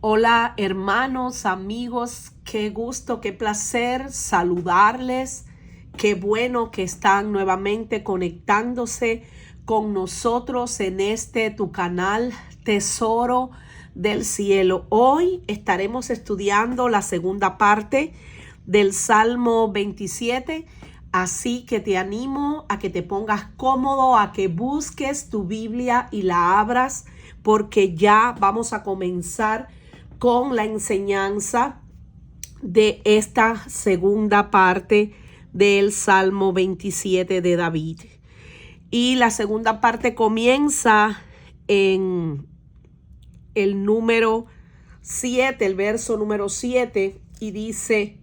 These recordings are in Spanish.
Hola hermanos, amigos, qué gusto, qué placer saludarles. Qué bueno que están nuevamente conectándose con nosotros en tu canal Tesoro del Cielo. Hoy estaremos estudiando la segunda parte del Salmo 27. Así que te animo a que te pongas cómodo, a que busques tu Biblia y la abras, porque ya vamos a comenzar con la enseñanza de esta segunda parte del Salmo 27 de David. Y la segunda parte comienza en el número 7, el verso número 7, y dice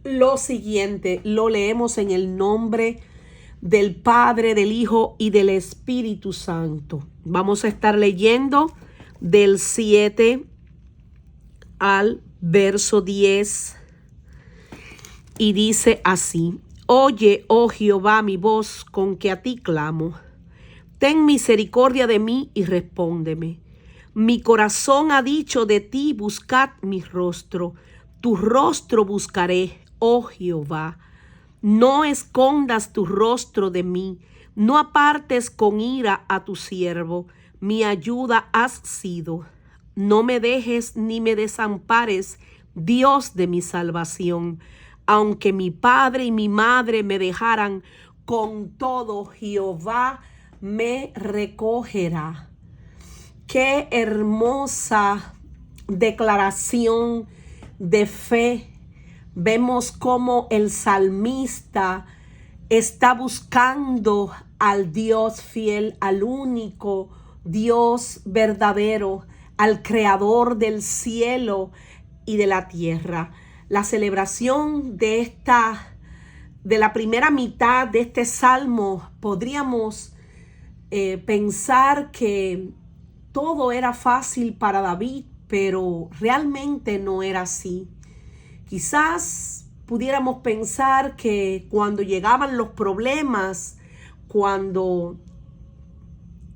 lo siguiente. Lo leemos en el nombre del Padre, del Hijo y del Espíritu Santo. Vamos a estar leyendo del 7 al verso 10 y dice así: Oye, oh Jehová, mi voz con que a ti clamo. Ten misericordia de mí y respóndeme. Mi corazón ha dicho de ti, buscad mi rostro. Tu rostro buscaré, oh Jehová. No escondas tu rostro de mí, no apartes con ira a tu siervo. Mi ayuda has sido. No me dejes ni me desampares, Dios de mi salvación. Aunque mi padre y mi madre me dejaran, con todo Jehová me recogerá. Qué hermosa declaración de fe. Vemos cómo el salmista está buscando al Dios fiel, al único Dios verdadero, al creador del cielo y de la tierra. La celebración de la primera mitad de este salmo, podríamos pensar que todo era fácil para David, pero realmente no era así. Quizás pudiéramos pensar que cuando llegaban los problemas, cuando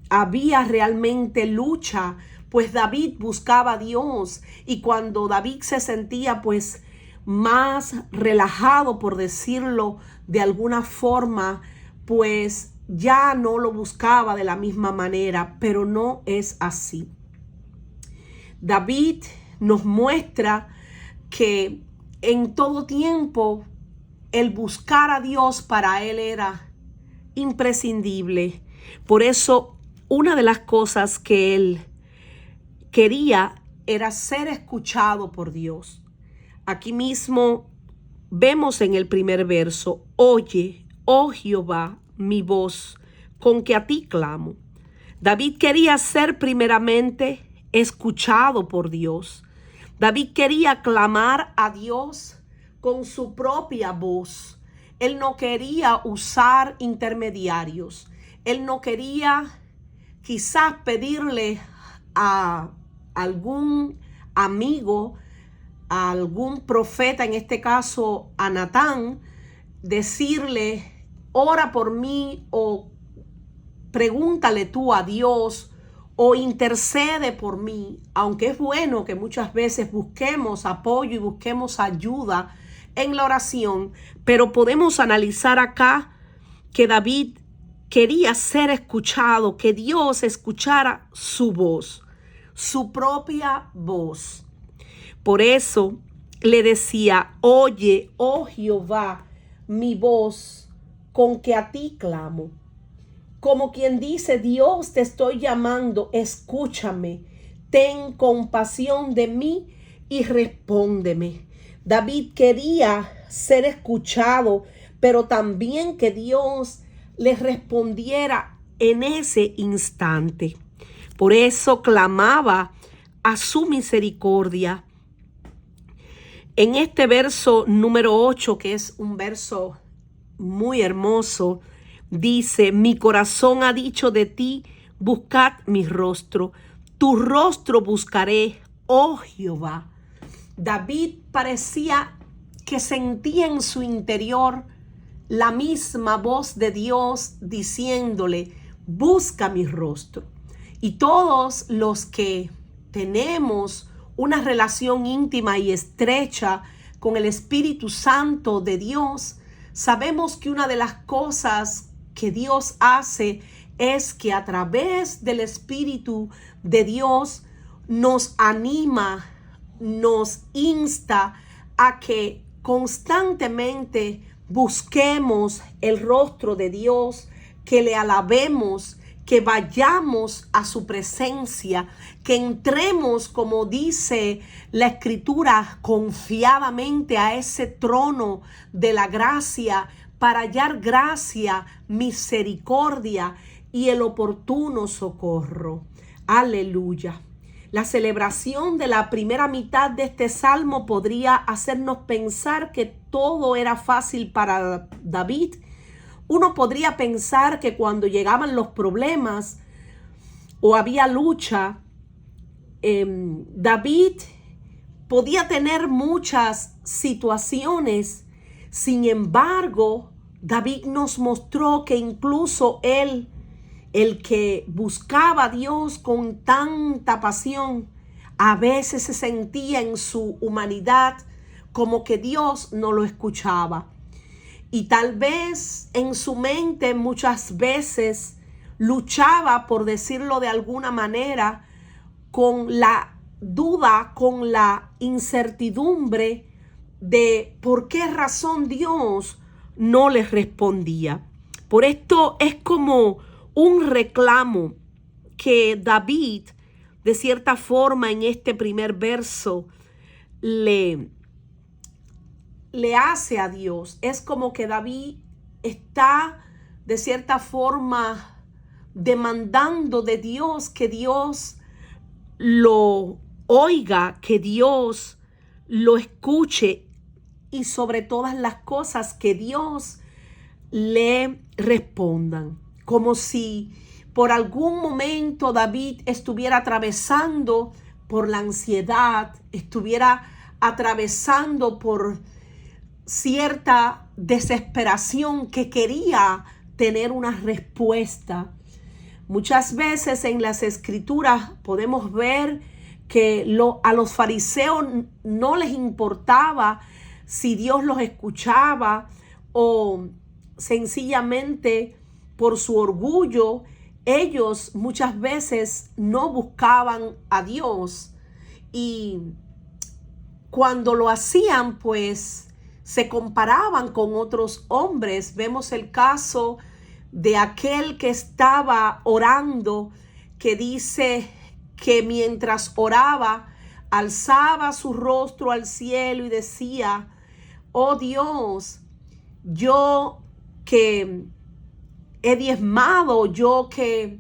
había realmente lucha, pues David buscaba a Dios, y cuando David se sentía pues más relajado, por decirlo de alguna forma, pues ya no lo buscaba de la misma manera, pero no es así. David nos muestra que en todo tiempo el buscar a Dios para él era imprescindible. Por eso una de las cosas que él quería era ser escuchado por Dios. Aquí mismo vemos en el primer verso: Oye, oh Jehová, mi voz con que a ti clamo. David quería ser primeramente escuchado por Dios. David quería clamar a Dios con su propia voz. Él no quería usar intermediarios. Él no quería quizás pedirle a algún amigo, a algún profeta, en este caso a Natán, decirle: ora por mí, o pregúntale tú a Dios, o intercede por mí. Aunque es bueno que muchas veces busquemos apoyo y busquemos ayuda en la oración, pero podemos analizar acá que David quería ser escuchado, que Dios escuchara su voz, su propia voz. Por eso le decía: Oye, oh Jehová, mi voz con que a ti clamo. Como quien dice: Dios, te estoy llamando, escúchame, ten compasión de mí y respóndeme. David quería ser escuchado, pero también que Dios le respondiera en ese instante. Por eso clamaba a su misericordia. En este verso número 8, que es un verso muy hermoso, dice: Mi corazón ha dicho de ti, buscad mi rostro. Tu rostro buscaré, oh Jehová. David parecía que sentía en su interior la misma voz de Dios diciéndole: busca mi rostro. Y todos los que tenemos una relación íntima y estrecha con el Espíritu Santo de Dios, sabemos que una de las cosas que Dios hace es que a través del Espíritu de Dios nos anima, nos insta a que constantemente busquemos el rostro de Dios, que le alabemos, que vayamos a su presencia, que entremos, como dice la Escritura, confiadamente a ese trono de la gracia para hallar gracia, misericordia y el oportuno socorro. Aleluya. La celebración de la primera mitad de este salmo podría hacernos pensar que todo era fácil para David. Uno podría pensar que cuando llegaban los problemas o había lucha, David podía tener muchas situaciones. Sin embargo, David nos mostró que incluso él, el que buscaba a Dios con tanta pasión, a veces se sentía en su humanidad como que Dios no lo escuchaba. Y tal vez en su mente muchas veces luchaba, por decirlo de alguna manera, con la duda, con la incertidumbre de por qué razón Dios no les respondía. Por esto es como un reclamo que David, de cierta forma, en este primer verso, le hace a Dios. Es como que David está, de cierta forma, demandando de Dios que Dios lo oiga, que Dios lo escuche y sobre todas las cosas que Dios le respondan. Como si por algún momento David estuviera atravesando por la ansiedad, estuviera atravesando por cierta desesperación, que quería tener una respuesta. Muchas veces en las Escrituras podemos ver que a los fariseos no les importaba si Dios los escuchaba, o sencillamente por su orgullo ellos muchas veces no buscaban a Dios, y cuando lo hacían pues se comparaban con otros hombres. Vemos el caso de aquel que estaba orando, que dice que mientras oraba alzaba su rostro al cielo y decía: oh Dios, yo que he diezmado, yo que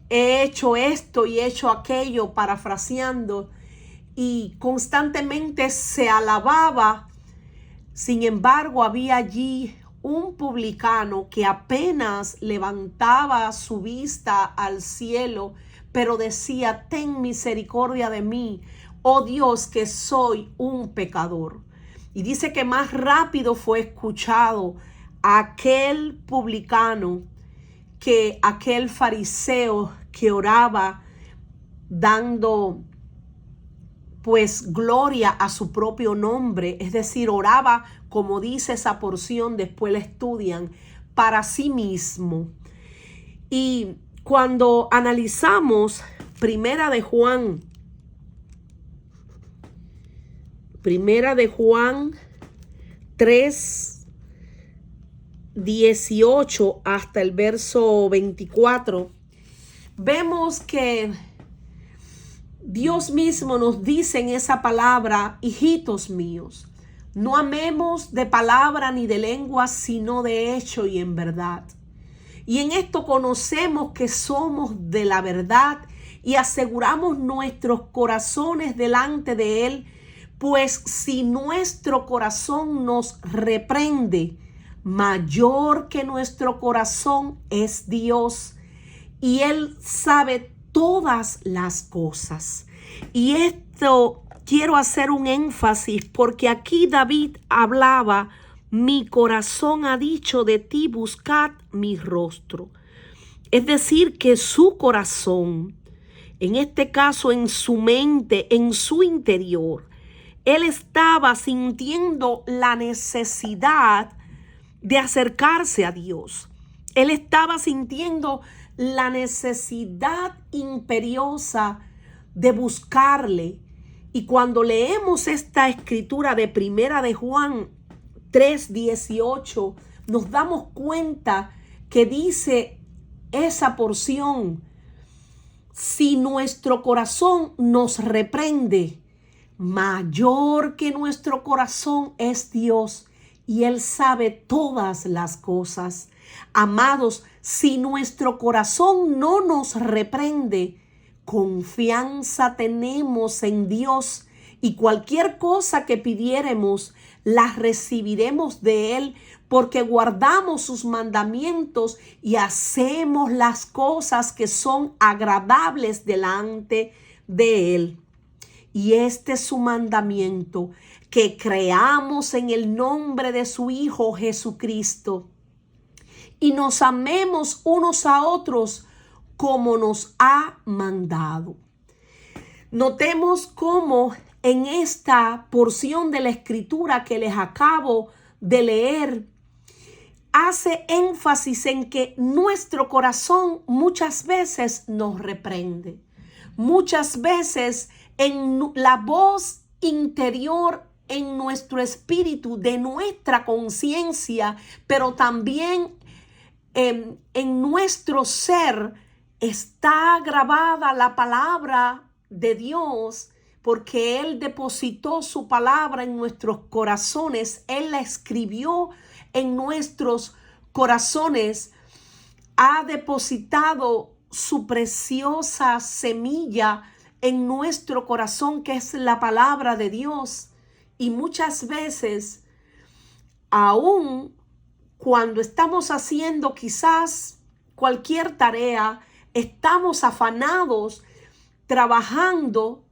he hecho esto y he hecho aquello, parafraseando, y constantemente se alababa. Sin embargo, había allí un publicano que apenas levantaba su vista al cielo, pero decía: ten misericordia de mí, oh Dios, que soy un pecador. Y dice que más rápido fue escuchado aquel publicano que aquel fariseo que oraba dando pues gloria a su propio nombre, es decir, oraba, como dice esa porción, después la estudian, para sí mismo. Y cuando analizamos Primera de Juan 3, 18 hasta el verso 24, vemos que Dios mismo nos dice en esa palabra: hijitos míos, no amemos de palabra ni de lengua, sino de hecho y en verdad. Y en esto conocemos que somos de la verdad y aseguramos nuestros corazones delante de Él, pues si nuestro corazón nos reprende, mayor que nuestro corazón es Dios, y Él sabe todas las cosas. Y esto quiero hacer un énfasis, porque aquí David hablaba: mi corazón ha dicho de ti, buscad mi rostro. Es decir, que su corazón en este caso en su mente, en su interior, él estaba sintiendo la necesidad de acercarse a Dios. Él estaba sintiendo la necesidad imperiosa de buscarle. Y cuando leemos esta escritura de Primera de Juan 3:18, nos damos cuenta que dice esa porción: si nuestro corazón nos reprende, mayor que nuestro corazón es Dios, y Él sabe todas las cosas. Amados, si nuestro corazón no nos reprende, confianza tenemos en Dios, y cualquier cosa que pidiéremos, la recibiremos de Él, porque guardamos sus mandamientos y hacemos las cosas que son agradables delante de Él. Y este es su mandamiento, que creamos en el nombre de su Hijo Jesucristo y nos amemos unos a otros como nos ha mandado. Notemos cómo en esta porción de la escritura que les acabo de leer, hace énfasis en que nuestro corazón muchas veces nos reprende. Muchas veces en la voz interior, en nuestro espíritu, de nuestra conciencia, pero también en nuestro ser, está grabada la palabra de Dios, porque Él depositó su palabra en nuestros corazones. Él la escribió en nuestros corazones, ha depositado su preciosa semilla en nuestro corazón, que es la palabra de Dios. Y muchas veces, aún cuando estamos haciendo quizás cualquier tarea, estamos afanados, trabajando,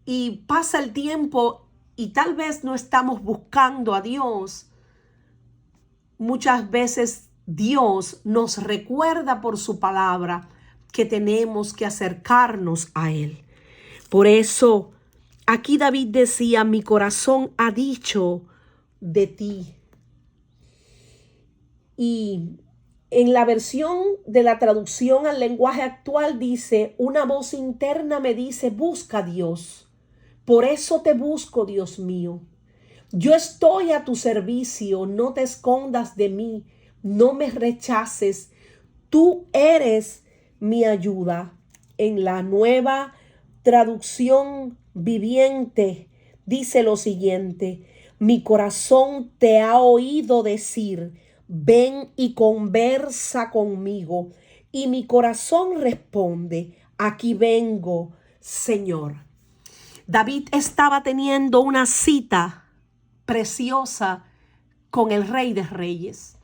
y pasa el tiempo y tal vez no estamos buscando a Dios. Muchas veces Dios nos recuerda por su palabra que tenemos que acercarnos a Él. Por eso, aquí David decía: mi corazón ha dicho de ti. Y en la versión de la traducción al lenguaje actual dice: una voz interna me dice, busca a Dios. Por eso te busco, Dios mío. Yo estoy a tu servicio, no te escondas de mí, no me rechaces. Tú eres mi ayuda. En la Nueva Traducción Viviente dice lo siguiente: mi corazón te ha oído decir, ven y conversa conmigo. Y mi corazón responde, aquí vengo, Señor. David estaba teniendo una cita preciosa con el Rey de Reyes.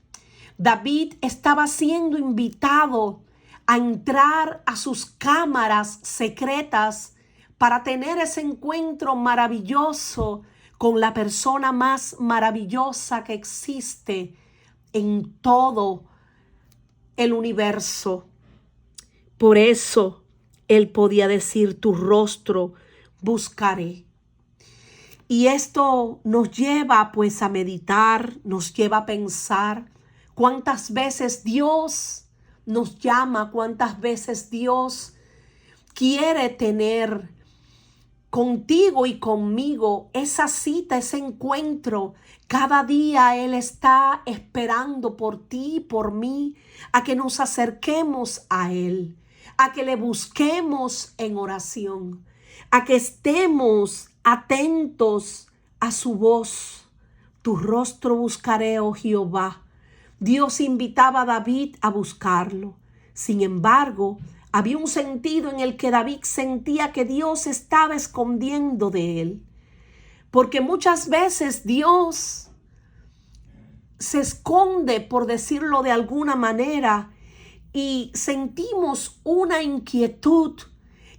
David estaba siendo invitado a entrar a sus cámaras secretas para tener ese encuentro maravilloso con la persona más maravillosa que existe en todo el universo. Por eso él podía decir, tu rostro buscaré. Y esto nos lleva pues a meditar, nos lleva a pensar cuántas veces Dios nos llama, cuántas veces Dios quiere tener contigo y conmigo esa cita, ese encuentro. Cada día Él está esperando por ti y por mí a que nos acerquemos a Él, a que le busquemos en oración, a que estemos atentos a su voz. Tu rostro buscaré, oh Jehová. Dios invitaba a David a buscarlo. Sin embargo, había un sentido en el que David sentía que Dios estaba escondiendo de él. Porque muchas veces Dios se esconde, por decirlo de alguna manera, y sentimos una inquietud.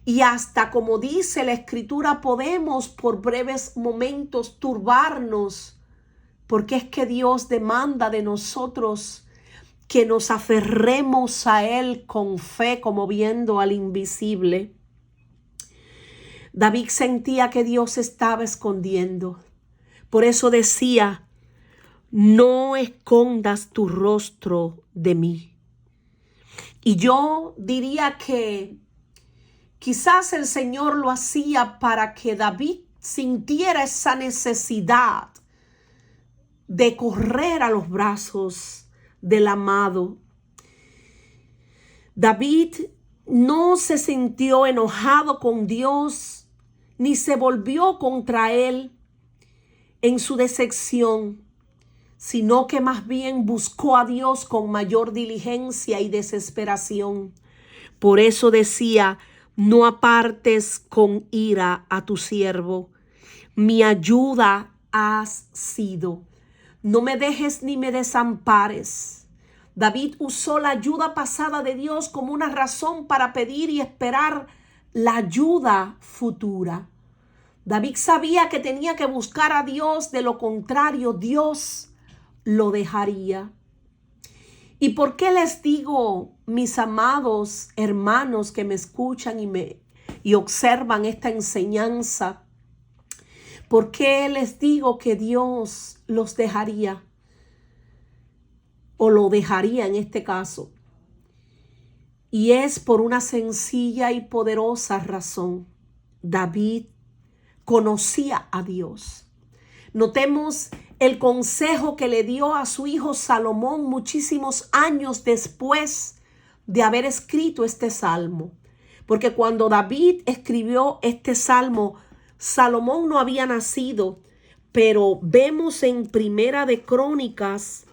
Y hasta, como dice la Escritura, podemos por breves momentos turbarnos, porque es que Dios demanda de nosotros que nos aferremos a Él con fe, como viendo al invisible. David sentía que Dios estaba escondiendo. Por eso decía, no escondas tu rostro de mí. Y yo diría que quizás el Señor lo hacía para que David sintiera esa necesidad de correr a los brazos del amado. David no se sintió enojado con Dios, ni se volvió contra él en su decepción, sino que más bien buscó a Dios con mayor diligencia y desesperación. Por eso decía, no apartes con ira a tu siervo, mi ayuda has sido. No me dejes ni me desampares. David usó la ayuda pasada de Dios como una razón para pedir y esperar la ayuda futura. David sabía que tenía que buscar a Dios, de lo contrario, Dios lo dejaría. ¿Y por qué les digo, mis amados hermanos que me escuchan y observan esta enseñanza? ¿Por qué les digo que Dios los dejaría? O lo dejaría en este caso. Y es por una sencilla y poderosa razón. David conocía a Dios. Notemos el consejo que le dio a su hijo Salomón muchísimos años después de haber escrito este salmo. Porque cuando David escribió este salmo, Salomón no había nacido, pero vemos en Primera de Crónicas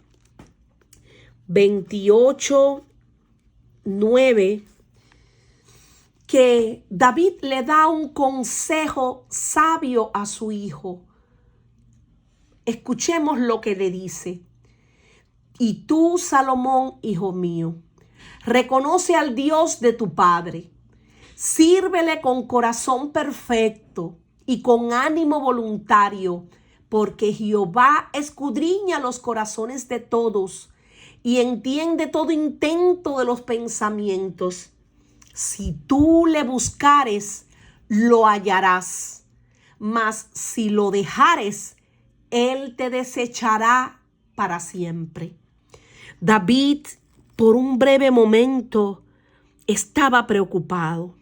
28:9 que David le da un consejo sabio a su hijo. Escuchemos lo que le dice. Y tú, Salomón, hijo mío, reconoce al Dios de tu padre. Sírvele con corazón perfecto y con ánimo voluntario, porque Jehová escudriña los corazones de todos y entiende todo intento de los pensamientos. Si tú le buscares, lo hallarás, mas si lo dejares, él te desechará para siempre. David, por un breve momento, estaba preocupado.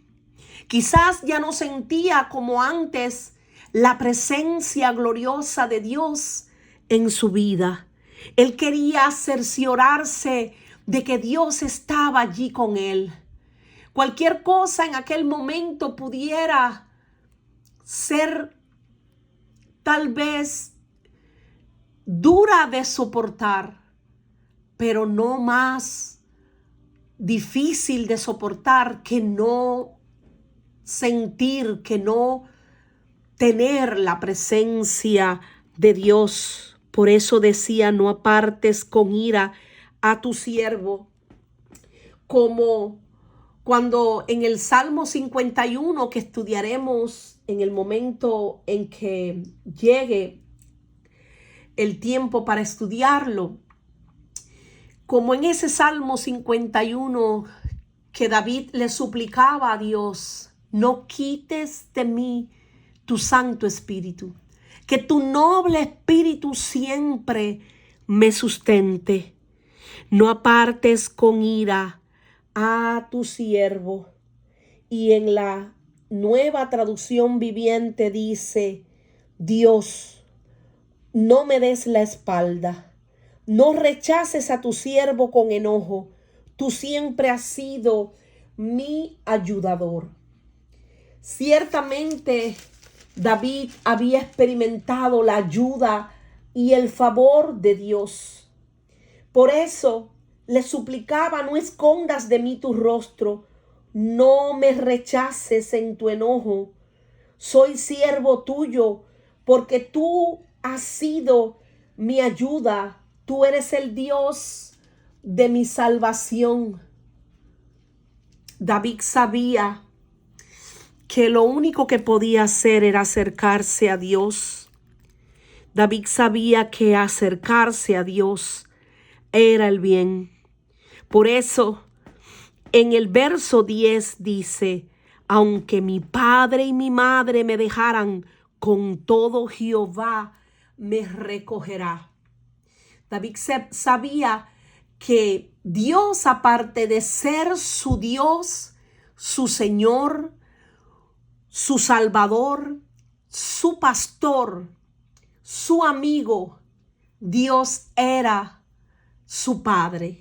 Quizás ya no sentía como antes la presencia gloriosa de Dios en su vida. Él quería cerciorarse de que Dios estaba allí con él. Cualquier cosa en aquel momento pudiera ser tal vez dura de soportar, pero no más difícil de soportar que no sentir, que no tener la presencia de Dios. Por eso decía, no apartes con ira a tu siervo. Como cuando en el Salmo 51, que estudiaremos en el momento en que llegue el tiempo para estudiarlo, como en ese Salmo 51 que David le suplicaba a Dios, no quites de mí tu Santo Espíritu, que tu noble Espíritu siempre me sustente. No apartes con ira a tu siervo. Y en la Nueva Traducción Viviente dice, Dios, no me des la espalda, no rechaces a tu siervo con enojo, tú siempre has sido mi ayudador. Ciertamente David había experimentado la ayuda y el favor de Dios. Por eso le suplicaba, no escondas de mí tu rostro, no me rechaces en tu enojo. Soy siervo tuyo, porque tú has sido mi ayuda. Tú eres el Dios de mi salvación. David sabía que lo único que podía hacer era acercarse a Dios. David sabía que acercarse a Dios era el bien. Por eso, en el verso 10 dice, Aunque mi padre y mi madre me dejaran, con todo Jehová me recogerá. David sabía que Dios, aparte de ser su Dios, su Señor, su Salvador, su pastor, su amigo, Dios era su Padre.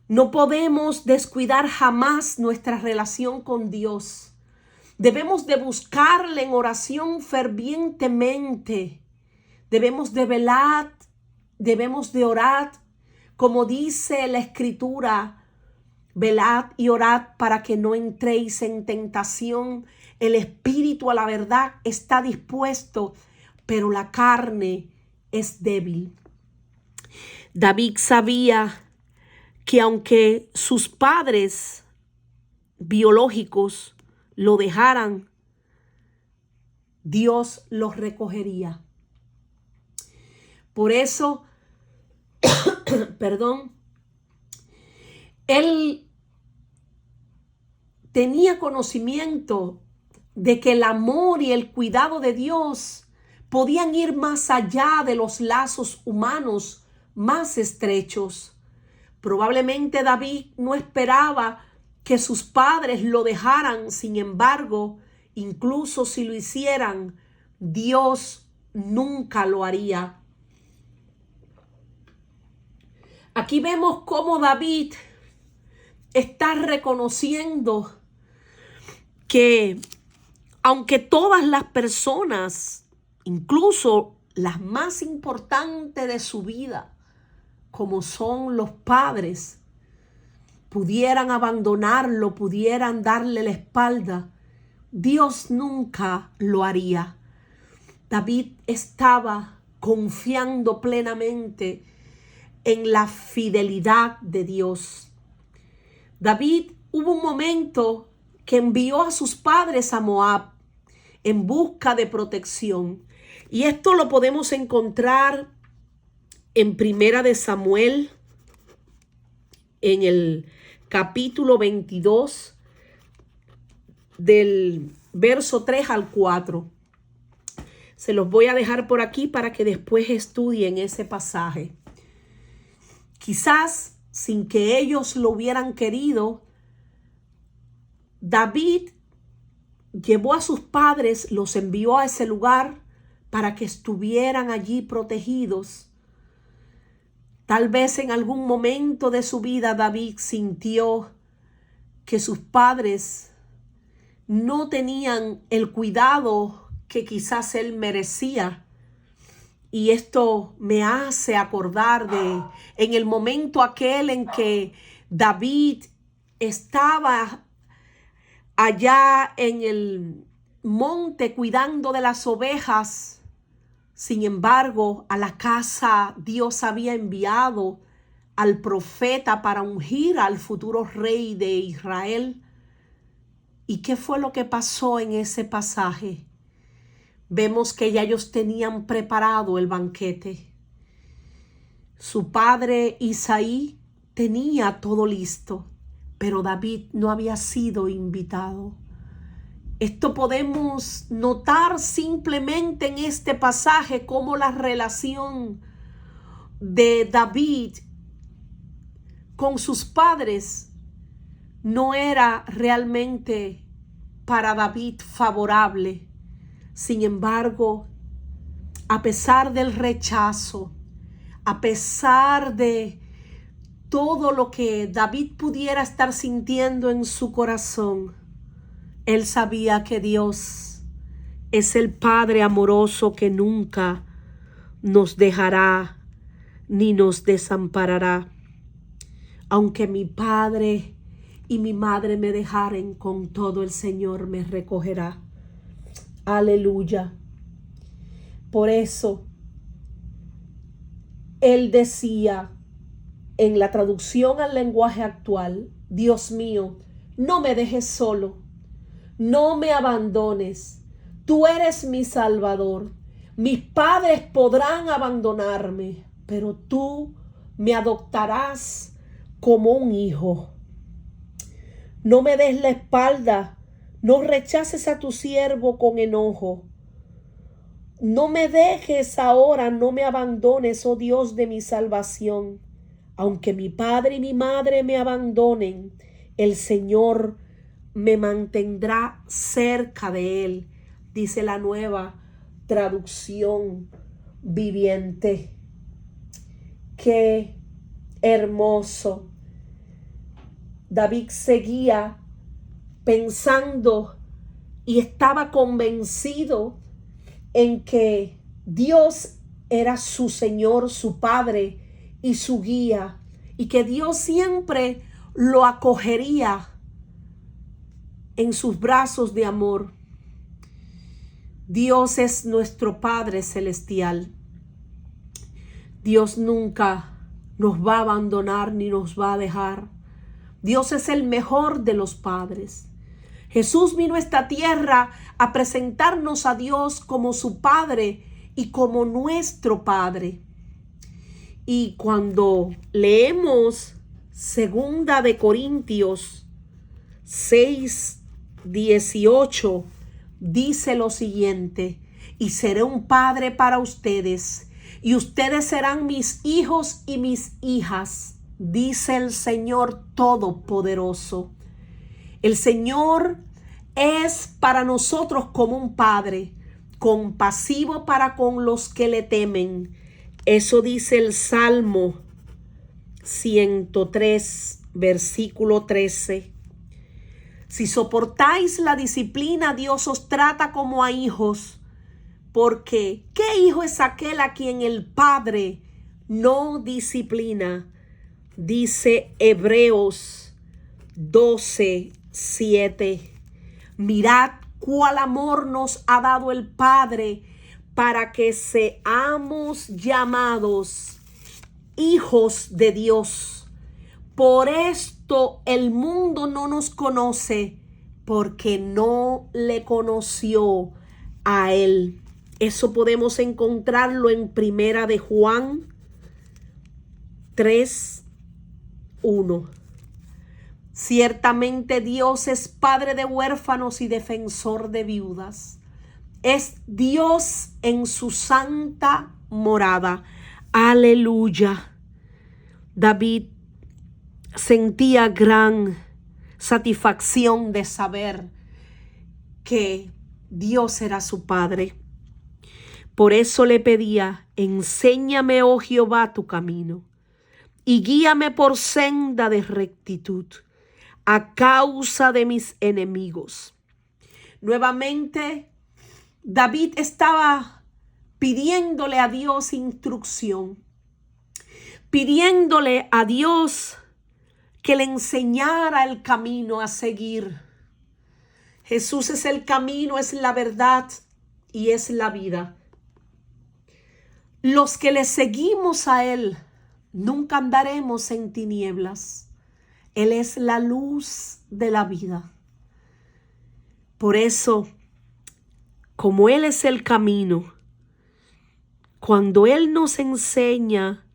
No podemos descuidar jamás nuestra relación con Dios. Debemos de buscarle en oración fervientemente. Debemos de velar, debemos de orar. Como dice la Escritura, velad y orad para que no entréis en tentación. El espíritu a la verdad está dispuesto, pero la carne es débil. David sabía que aunque sus padres biológicos lo dejaran, Dios los recogería. Por eso, él tenía conocimiento de que el amor y el cuidado de Dios podían ir más allá de los lazos humanos más estrechos. Probablemente David no esperaba que sus padres lo dejaran. Sin embargo, incluso si lo hicieran, Dios nunca lo haría. Aquí vemos cómo David está reconociendo que aunque todas las personas, incluso las más importantes de su vida, como son los padres, pudieran abandonarlo, pudieran darle la espalda, Dios nunca lo haría. David estaba confiando plenamente en la fidelidad de Dios. David hubo un momento que envió a sus padres a Moab en busca de protección. Y esto lo podemos encontrar en Primera de Samuel, en el capítulo 22, del verso 3 al 4. Se los voy a dejar por aquí para que después estudien ese pasaje. Quizás sin que ellos lo hubieran querido, David llevó a sus padres, los envió a ese lugar para que estuvieran allí protegidos. Tal vez en algún momento de su vida David sintió que sus padres no tenían el cuidado que quizás él merecía. Y esto me hace acordar de en el momento aquel en que David estaba allá en el monte cuidando de las ovejas. Sin embargo, a la casa Dios había enviado al profeta para ungir al futuro rey de Israel. ¿Y qué fue lo que pasó en ese pasaje? Vemos que ya ellos tenían preparado el banquete. Su padre Isaí tenía todo listo, pero David no había sido invitado. Esto podemos notar simplemente en este pasaje cómo la relación de David con sus padres no era realmente para David favorable. Sin embargo, a pesar del rechazo, a pesar de todo lo que David pudiera estar sintiendo en su corazón, él sabía que Dios es el Padre amoroso que nunca nos dejará ni nos desamparará. Aunque mi padre y mi madre me dejaren, con todo el Señor me recogerá. Aleluya. Por eso, él decía en la traducción al lenguaje actual: Dios mío, no me dejes solo, no me abandones, tú eres mi Salvador. Mis padres podrán abandonarme, pero tú me adoptarás como un hijo. No me des la espalda, no rechaces a tu siervo con enojo. No me dejes ahora, no me abandones, oh Dios de mi salvación. Aunque mi padre y mi madre me abandonen, el Señor me mantendrá cerca de Él, dice la Nueva Traducción Viviente. Qué hermoso. David seguía pensando y estaba convencido en que Dios era su Señor, su Padre y su guía, y que Dios siempre lo acogería en sus brazos de amor. Dios es nuestro Padre celestial. Dios nunca nos va a abandonar ni nos va a dejar. Dios es el mejor de los padres. Jesús vino a esta tierra a presentarnos a Dios como su Padre y como nuestro Padre. Y cuando leemos 2 de Corintios 6:18, dice lo siguiente: y seré un padre para ustedes, y ustedes serán mis hijos y mis hijas, dice el Señor Todopoderoso. El Señor es para nosotros como un padre, compasivo para con los que le temen. Eso dice el Salmo 103, versículo 13. Si soportáis la disciplina, Dios os trata como a hijos, porque ¿qué hijo es aquel a quien el Padre no disciplina? Dice Hebreos 12:7. Mirad cuál amor nos ha dado el Padre para que seamos llamados hijos de Dios. Por esto el mundo no nos conoce, porque no le conoció a Él. Eso podemos encontrarlo en 1 de Juan 3:1. Ciertamente Dios es Padre de huérfanos y defensor de viudas. Es Dios en su santa morada. Aleluya. David sentía gran satisfacción de saber que Dios era su Padre. Por eso le pedía: enséñame, oh Jehová, tu camino, y guíame por senda de rectitud a causa de mis enemigos. Nuevamente, David estaba pidiéndole a Dios instrucción, pidiéndole a Dios que le enseñara el camino a seguir. Jesús es el camino, es la verdad y es la vida. Los que le seguimos a Él nunca andaremos en tinieblas. Él es la luz de la vida. Por eso, como Él es el camino, cuando Él nos enseña,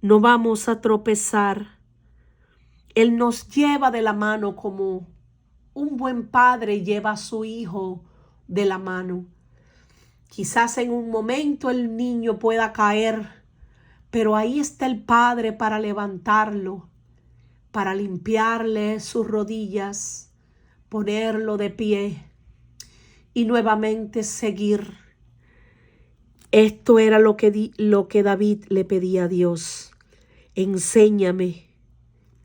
no vamos a tropezar. Él nos lleva de la mano como un buen padre lleva a su hijo de la mano. Quizás en un momento el niño pueda caer, pero ahí está el padre para levantarlo, para limpiarle sus rodillas, ponerlo de pie y nuevamente seguir. Esto era lo que David le pedía a Dios: enséñame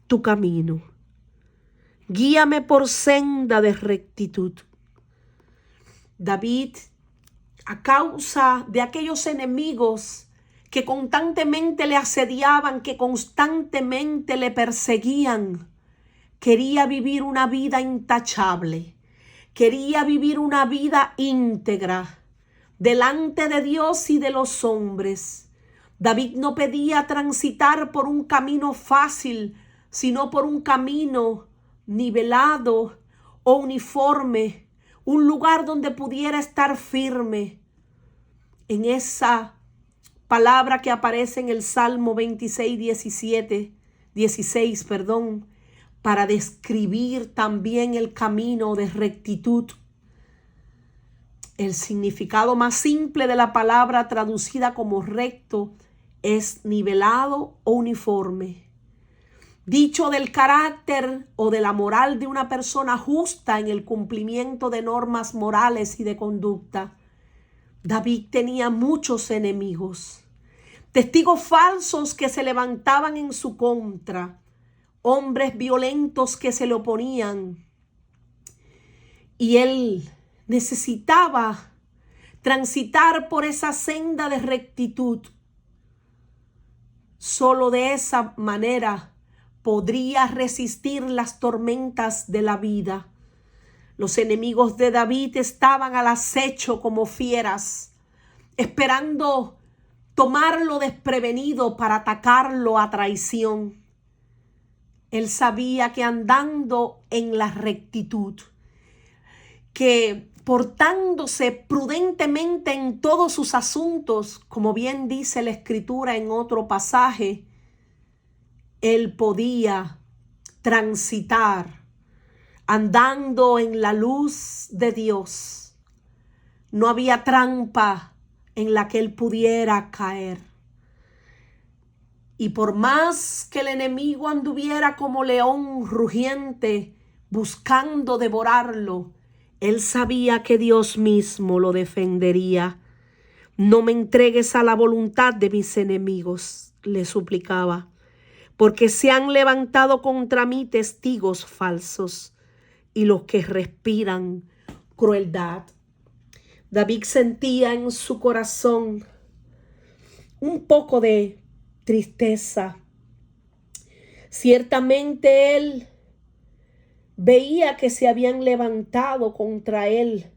tu camino, guíame por senda de rectitud. David, a causa de aquellos enemigos que constantemente le asediaban, que constantemente le perseguían, quería vivir una vida intachable, quería vivir una vida íntegra delante de Dios y de los hombres. David no pedía transitar por un camino fácil, sino por un camino nivelado o uniforme, un lugar donde pudiera estar firme. En esa palabra que aparece en el Salmo 16, para describir también el camino de rectitud. El significado más simple de la palabra traducida como recto es nivelado o uniforme. Dicho del carácter o de la moral de una persona justa en el cumplimiento de normas morales y de conducta. David tenía muchos enemigos, testigos falsos que se levantaban en su contra, hombres violentos que se le oponían, y él necesitaba transitar por esa senda de rectitud. Solo de esa manera podría resistir las tormentas de la vida. Los enemigos de David estaban al acecho como fieras, esperando tomarlo desprevenido para atacarlo a traición. Él sabía que andando en la rectitud, que portándose prudentemente en todos sus asuntos, como bien dice la Escritura en otro pasaje, él podía transitar andando en la luz de Dios. No había trampa en la que él pudiera caer. Y por más que el enemigo anduviera como león rugiente buscando devorarlo, él sabía que Dios mismo lo defendería. No me entregues a la voluntad de mis enemigos, le suplicaba, porque se han levantado contra mí testigos falsos y los que respiran crueldad. David sentía en su corazón un poco de tristeza. Ciertamente él veía que se habían levantado contra él,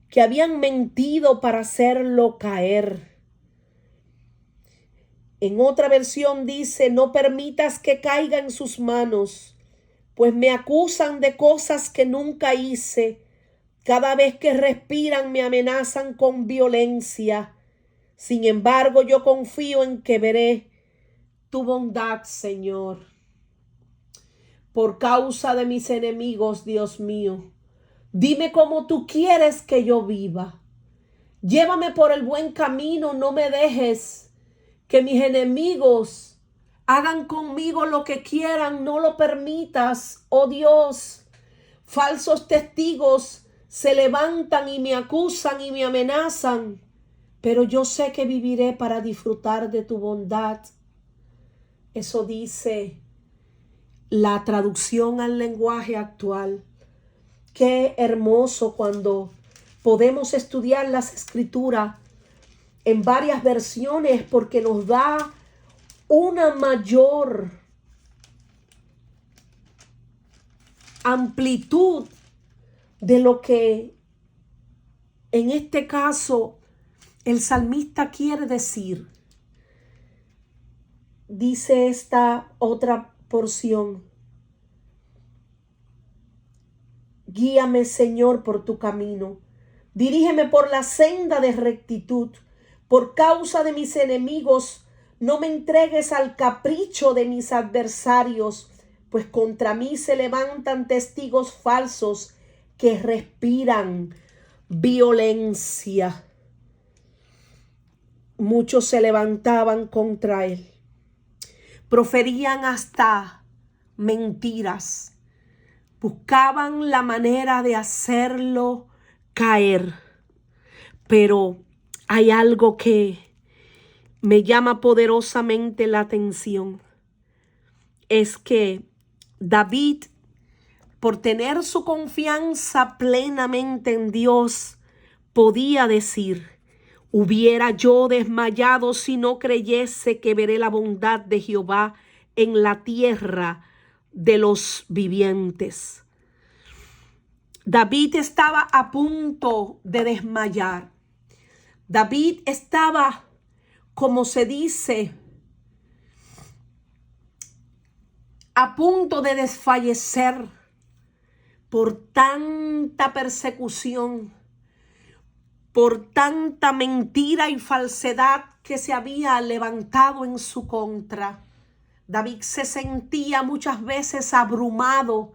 que habían mentido para hacerlo caer. En otra versión dice: no permitas que caiga en sus manos, pues me acusan de cosas que nunca hice. Cada vez que respiran me amenazan con violencia. Sin embargo, yo confío en que veré tu bondad, Señor. Por causa de mis enemigos, Dios mío, dime cómo tú quieres que yo viva. Llévame por el buen camino, no me dejes que mis enemigos hagan conmigo lo que quieran, no lo permitas, oh Dios. Falsos testigos se levantan y me acusan y me amenazan, pero yo sé que viviré para disfrutar de tu bondad. Eso dice la traducción al lenguaje actual. Qué hermoso cuando podemos estudiar las Escrituras en varias versiones, porque nos da una mayor amplitud de lo que en este caso el salmista quiere decir. Dice esta otra porción: guíame, Señor, por tu camino, dirígeme por la senda de rectitud. Por causa de mis enemigos, no me entregues al capricho de mis adversarios, pues contra mí se levantan testigos falsos que respiran violencia. Muchos se levantaban contra él, proferían hasta mentiras, buscaban la manera de hacerlo caer. Pero hay algo que me llama poderosamente la atención. Es que David, por tener su confianza plenamente en Dios, podía decir: hubiera yo desmayado si no creyese que veré la bondad de Jehová en la tierra de los vivientes. David estaba a punto de desmayar. David estaba, como se dice, a punto de desfallecer por tanta persecución, por tanta mentira y falsedad que se había levantado en su contra. David se sentía muchas veces abrumado.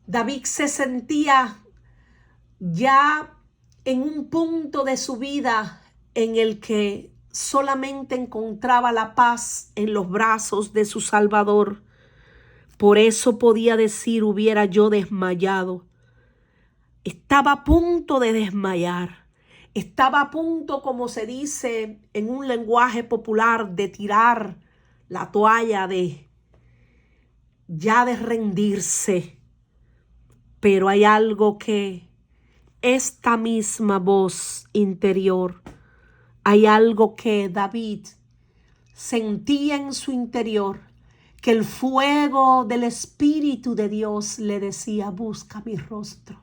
David se sentía ya en un punto de su vida en el que solamente encontraba la paz en los brazos de su Salvador. Por eso podía decir: hubiera yo desmayado. Estaba a punto de desmayar. Estaba a punto, como se dice en un lenguaje popular, de tirar la toalla, de rendirse. Pero hay algo que esta misma voz interior, hay algo que David sentía en su interior, que el fuego del Espíritu de Dios le decía: busca mi rostro,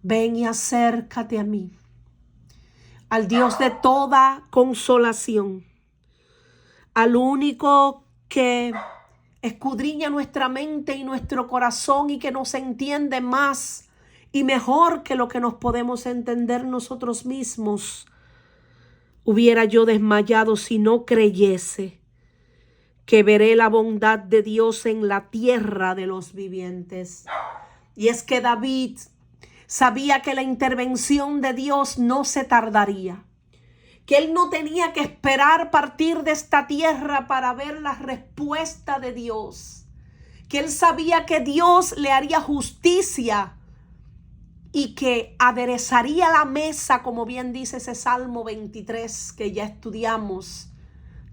ven y acércate a mí, al Dios de toda consolación, al único que escudriña nuestra mente y nuestro corazón y que nos entiende más y mejor que lo que nos podemos entender nosotros mismos. Hubiera yo desmayado si no creyese que veré la bondad de Dios en la tierra de los vivientes. Y es que David sabía que la intervención de Dios no se tardaría, que él no tenía que esperar partir de esta tierra para ver la respuesta de Dios, que él sabía que Dios le haría justicia y que aderezaría la mesa, como bien dice ese Salmo 23 que ya estudiamos,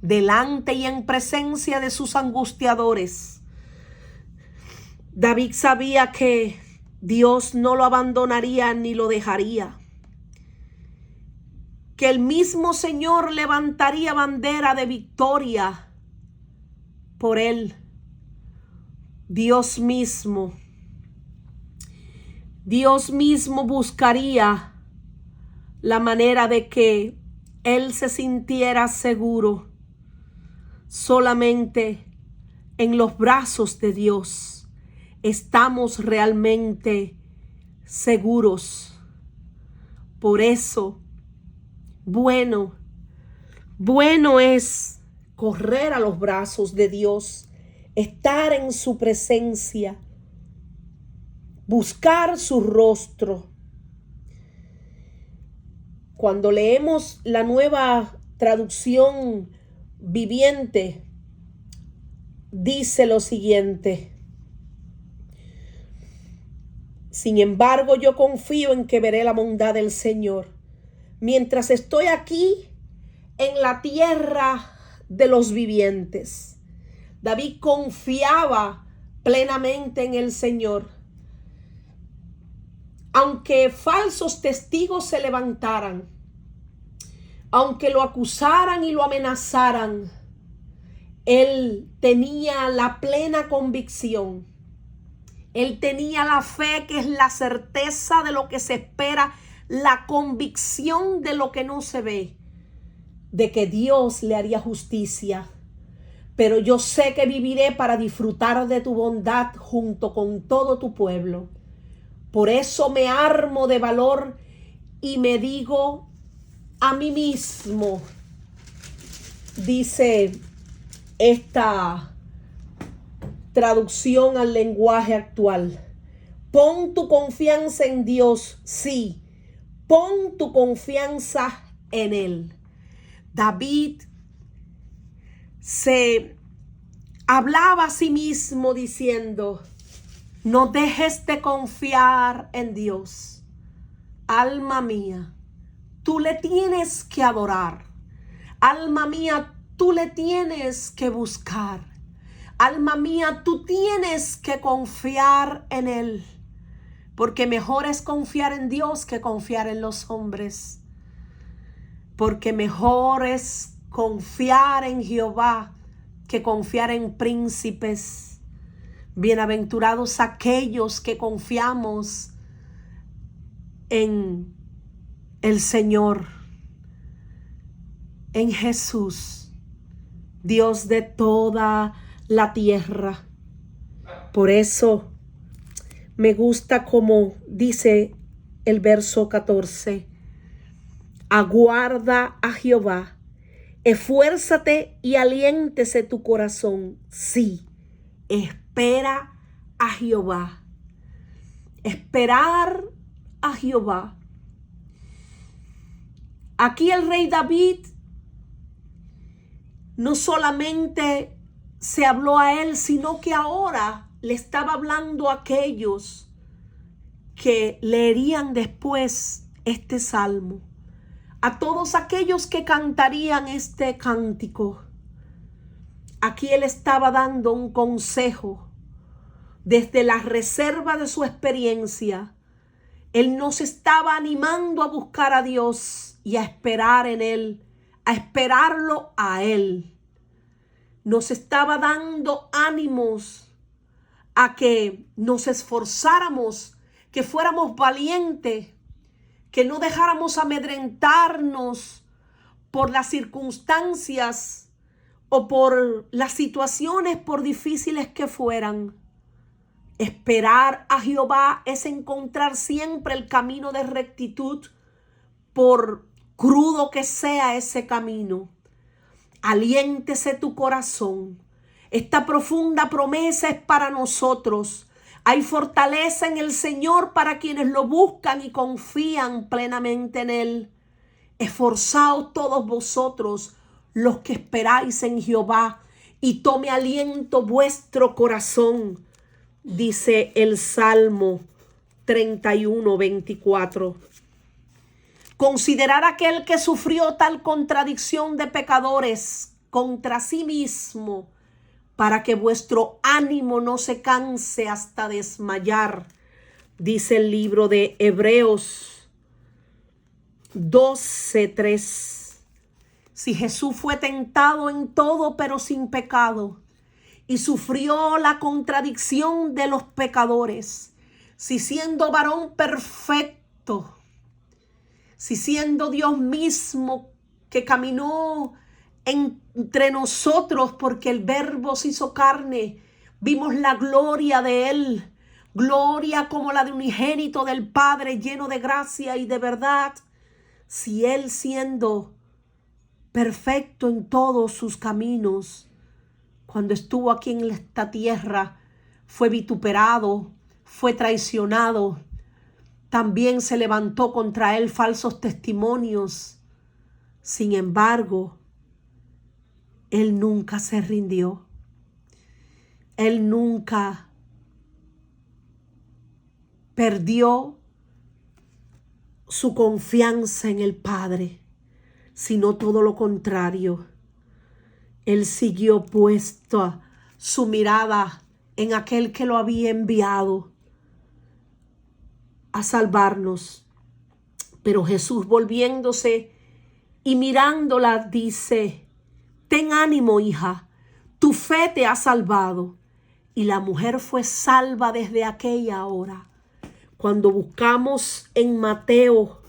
delante y en presencia de sus angustiadores. David sabía que Dios no lo abandonaría ni lo dejaría, que el mismo Señor levantaría bandera de victoria por él. Dios mismo buscaría la manera de que él se sintiera seguro. Solamente en los brazos de Dios estamos realmente seguros. Por eso, bueno es correr a los brazos de Dios, estar en su presencia, buscar su rostro. Cuando leemos la Nueva Traducción Viviente, dice lo siguiente: sin embargo, yo confío en que veré la bondad del Señor mientras estoy aquí en la tierra de los vivientes. David confiaba plenamente en el Señor. Aunque falsos testigos se levantaran, aunque lo acusaran y lo amenazaran, él tenía la plena convicción. Él tenía la fe, que es la certeza de lo que se espera, la convicción de lo que no se ve, de que Dios le haría justicia. Pero yo sé que viviré para disfrutar de tu bondad junto con todo tu pueblo. Por eso me armo de valor y me digo a mí mismo, dice esta traducción al lenguaje actual: pon tu confianza en Dios, sí, pon tu confianza en Él. David se hablaba a sí mismo diciendo: no dejes de confiar en Dios. Alma mía, tú le tienes que adorar. Alma mía, tú le tienes que buscar. Alma mía, tú tienes que confiar en Él. Porque mejor es confiar en Dios que confiar en los hombres. Porque mejor es confiar en Jehová que confiar en príncipes. Bienaventurados aquellos que confiamos en el Señor, en Jesús, Dios de toda la tierra. Por eso me gusta como dice el verso 14: aguarda a Jehová, Esfuérzate y aliéntese tu corazón. Sí, espera a Jehová. Esperar a Jehová. Aquí el rey David no solamente se habló a él, sino que ahora le estaba hablando a aquellos que leerían después este salmo, a todos aquellos que cantarían este cántico. Aquí él estaba dando un consejo desde la reserva de su experiencia. Él nos estaba animando a buscar a Dios y a esperar en Él, a esperarlo a Él. Nos estaba dando ánimos a que nos esforzáramos, que fuéramos valientes, que no dejáramos amedrentarnos por las circunstancias o por las situaciones, por difíciles que fueran. Esperar a Jehová es encontrar siempre el camino de rectitud, por crudo que sea ese camino. Aliéntese tu corazón. Esta profunda promesa es para nosotros. Hay fortaleza en el Señor para quienes lo buscan y confían plenamente en Él. Esforzaos todos vosotros los que esperáis en Jehová y tome aliento vuestro corazón. Dice el Salmo 31:24. Considerad aquel que sufrió tal contradicción de pecadores contra sí mismo, para que vuestro ánimo no se canse hasta desmayar. Dice el libro de Hebreos 12:3. Si Jesús fue tentado en todo, pero sin pecado, y sufrió la contradicción de los pecadores, si siendo varón perfecto, si siendo Dios mismo que caminó entre nosotros, porque el Verbo se hizo carne, vimos la gloria de Él, gloria como la de un unigénito del Padre, lleno de gracia y de verdad. Si Él, siendo perfecto en todos sus caminos, cuando estuvo aquí en esta tierra, fue vituperado, fue traicionado, también se levantó contra él falsos testimonios. Sin embargo, él nunca se rindió. Él nunca perdió su confianza en el Padre, sino todo lo contrario. Él siguió puesta su mirada en aquel que lo había enviado a salvarnos. Pero Jesús, volviéndose y mirándola, dice: ten ánimo, hija, tu fe te ha salvado. Y la mujer fue salva desde aquella hora. Cuando buscamos en Mateo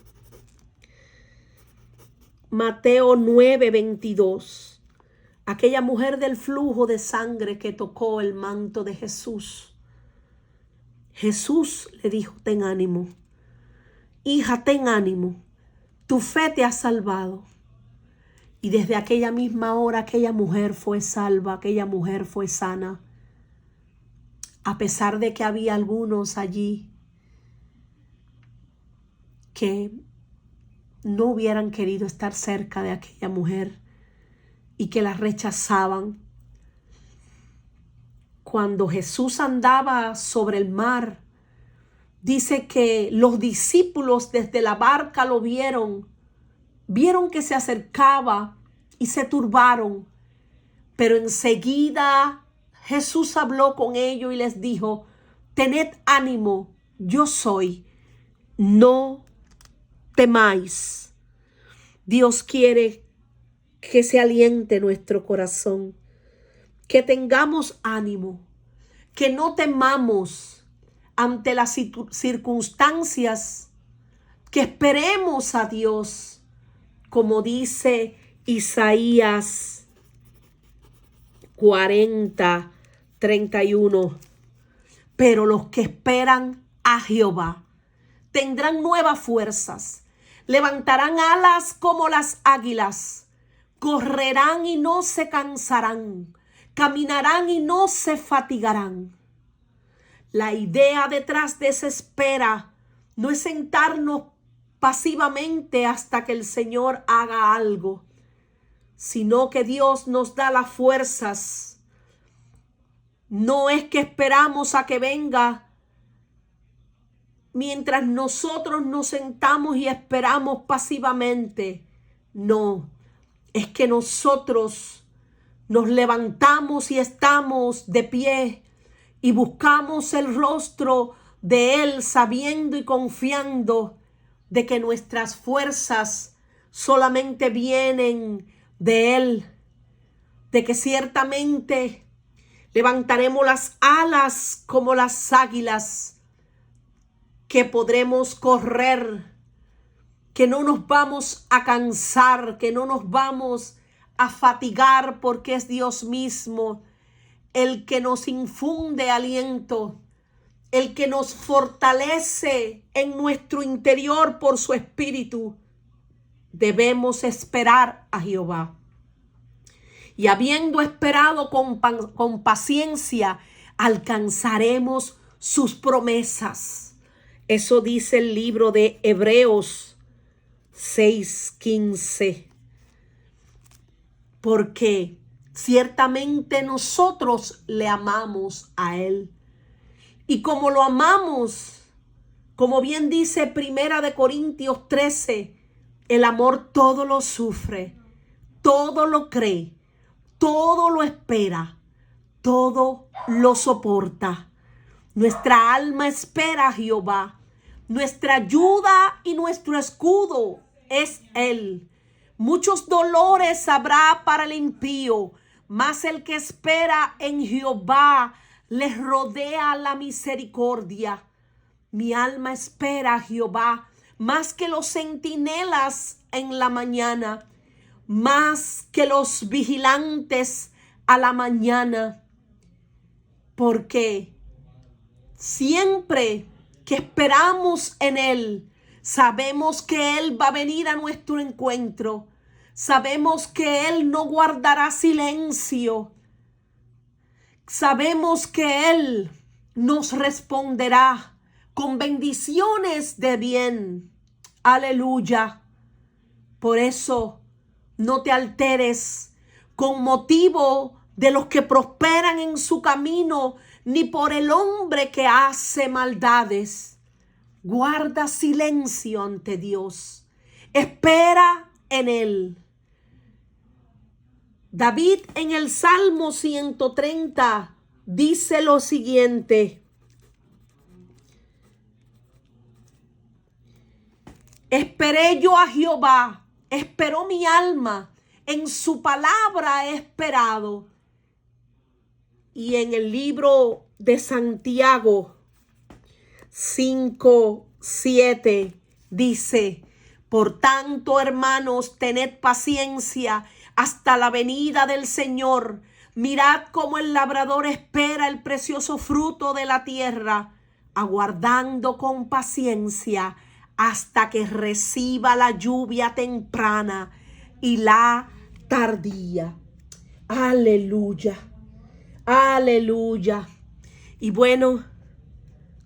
9:22, aquella mujer del flujo de sangre que tocó el manto de Jesús, Jesús le dijo: ten ánimo, hija, ten ánimo, tu fe te ha salvado. Y desde aquella misma hora aquella mujer fue salva, aquella mujer fue sana. A pesar de que había algunos allí que no hubieran querido estar cerca de aquella mujer y que la rechazaban. Cuando Jesús andaba sobre el mar, dice que los discípulos desde la barca lo vieron que se acercaba y se turbaron. Pero enseguida Jesús habló con ellos y les dijo: tened ánimo, yo soy, no temáis. Dios quiere que se aliente nuestro corazón, que tengamos ánimo, que no temamos ante las circunstancias, que esperemos a Dios, como dice Isaías 40:31. Pero los que esperan a Jehová tendrán nuevas fuerzas, levantarán alas como las águilas, correrán y no se cansarán, caminarán y no se fatigarán. La idea detrás de esa espera no es sentarnos pasivamente hasta que el Señor haga algo, sino que Dios nos da las fuerzas. No es que esperamos a que venga mientras nosotros nos sentamos y esperamos pasivamente. No, es que nosotros nos levantamos y estamos de pie y buscamos el rostro de Él, sabiendo y confiando de que nuestras fuerzas solamente vienen de Él, de que ciertamente levantaremos las alas como las águilas, que podremos correr, que no nos vamos a cansar, que no nos vamos a fatigar, porque es Dios mismo el que nos infunde aliento, el que nos fortalece en nuestro interior por su espíritu. Debemos esperar a Jehová. Y habiendo esperado con paciencia, alcanzaremos sus promesas. Eso dice el libro de Hebreos 6:15. Porque ciertamente nosotros le amamos a Él. Y como lo amamos, como bien dice 1 Corintios 13, el amor todo lo sufre, todo lo cree, todo lo espera, todo lo soporta. Nuestra alma espera a Jehová. Nuestra ayuda y nuestro escudo es Él. Muchos dolores habrá para el impío, mas el que espera en Jehová les rodea la misericordia. Mi alma espera a Jehová más que los centinelas en la mañana, más que los vigilantes a la mañana, porque siempre que esperamos en Él, sabemos que Él va a venir a nuestro encuentro. Sabemos que Él no guardará silencio. Sabemos que Él nos responderá con bendiciones de bien. Aleluya. Por eso no te alteres con motivo de los que prosperan en su camino, ni por el hombre que hace maldades. Guarda silencio ante Dios. Espera en Él. David en el Salmo 130 dice lo siguiente: esperé yo a Jehová, esperó mi alma, en su palabra he esperado. Y en el libro de Santiago 5:7 dice: por tanto, hermanos, tened paciencia hasta la venida del Señor. Mirad cómo el labrador espera el precioso fruto de la tierra, aguardando con paciencia hasta que reciba la lluvia temprana y la tardía. Aleluya, aleluya. Y bueno,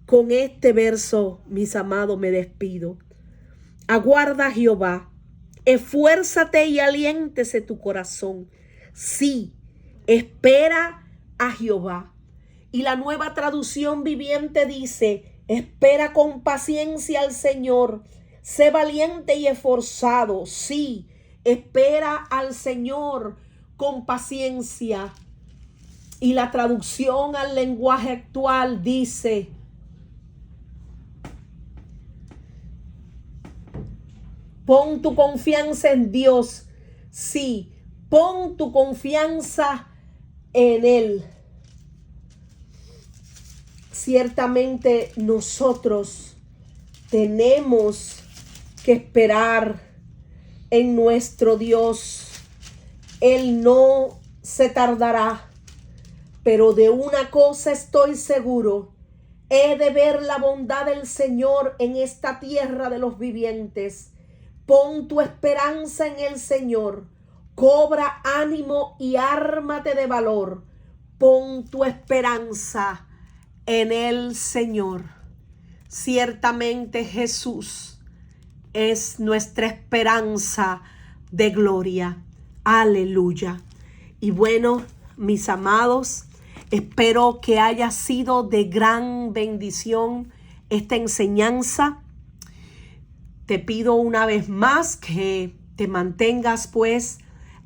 con este verso, mis amados, me despido. Aguarda a Jehová, esfuérzate y aliéntese tu corazón. Sí, espera a Jehová. Y la Nueva Traducción Viviente dice: espera con paciencia al Señor, sé valiente y esforzado. Sí, espera al Señor con paciencia. Y la traducción al lenguaje actual dice: pon tu confianza en Dios. Sí, pon tu confianza en Él. Ciertamente nosotros tenemos que esperar en nuestro Dios. Él no se tardará, pero de una cosa estoy seguro: he de ver la bondad del Señor en esta tierra de los vivientes. Pon tu esperanza en el Señor, Cobra ánimo y ármate de valor. Pon tu esperanza en el Señor. Ciertamente Jesús es nuestra esperanza de gloria. Aleluya. Y bueno, mis amados, espero que haya sido de gran bendición esta enseñanza. Te pido una vez más que te mantengas pues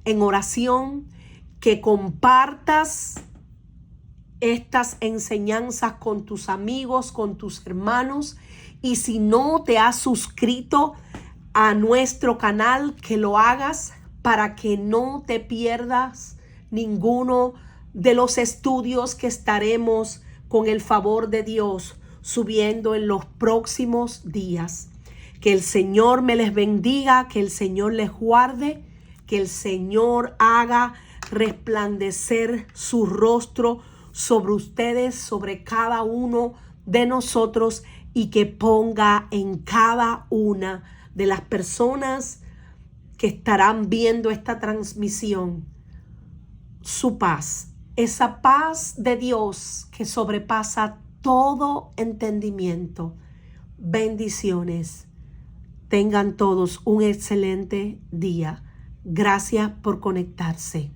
en oración, que compartas estas enseñanzas con tus amigos, con tus hermanos. Y si no te has suscrito a nuestro canal, que lo hagas para que no te pierdas ninguno de los estudios que estaremos con el favor de Dios subiendo en los próximos días. Que el Señor me les bendiga, que el Señor les guarde, que el Señor haga resplandecer su rostro sobre ustedes, sobre cada uno de nosotros, y que ponga en cada una de las personas que estarán viendo esta transmisión su paz, esa paz de Dios que sobrepasa todo entendimiento. Bendiciones. Tengan todos un excelente día. Gracias por conectarse.